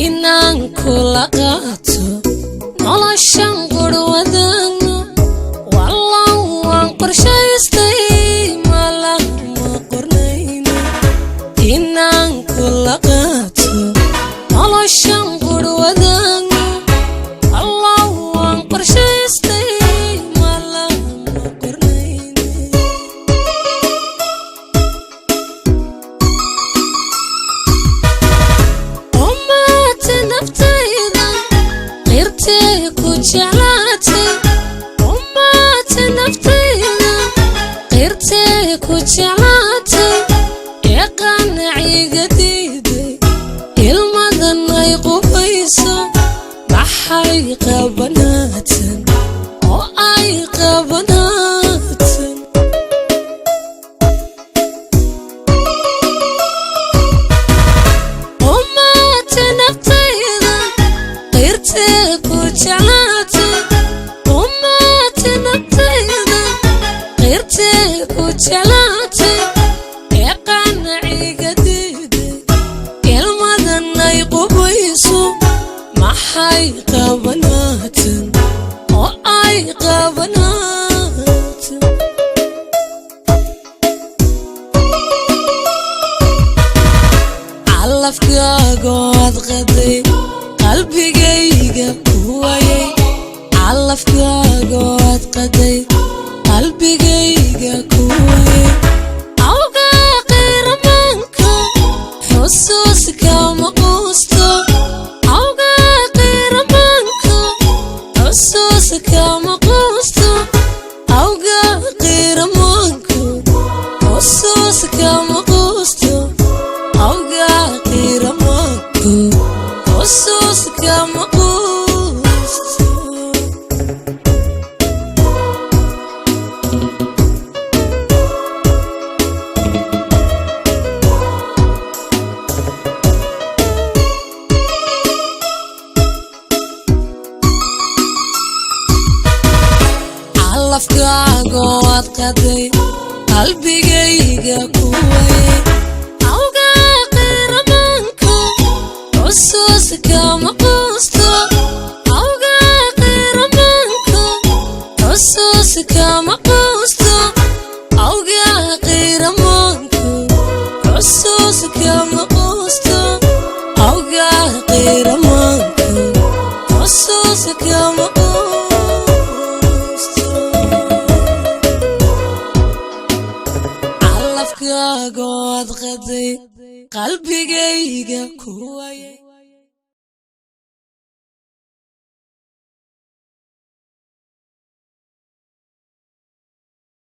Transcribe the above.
inaan kula qaato noloshan qurwadana wallah waan qorshaystay malama qornayna inaan kula qaato noloshan qurwadana wallah waan qorshaystay malama qornayna naftayda qirtay ku jeclaatay ummaad naftayda qirtay ku jeclaatay ee qanaciga diiday ilmadan ay qubayso maxay qabanaatan oo ay qabanaatan ku jeclaatay ummaad naftayda qirtay ku jeclaatay ee qanaciga diiday ilmadan ay qubayso maxay qabanaatan oo ay qabanaatan calafkaagood qaday qalbigayga kuwayay calafkaagood qaday qalbigayga kuwayay awgaa qiiramanka xusuuska ma quusto awgaa qiiramanka xusuuska ma quusto awgaa qiiramanka xusuuska ma quusto awgaa qiiramanka xusuuska ma quusto calafkaagood qaday qalbigayga kuwayay awgaa qiiramanka xusuuska ma quusto awgaa qiiramanka xusuuska ma quusto awgaa qiiramanka xusuuska ma quusto awgaa qiiramanka xusuuska ma quusto calafkaagood qaday qalbigayga kuwayay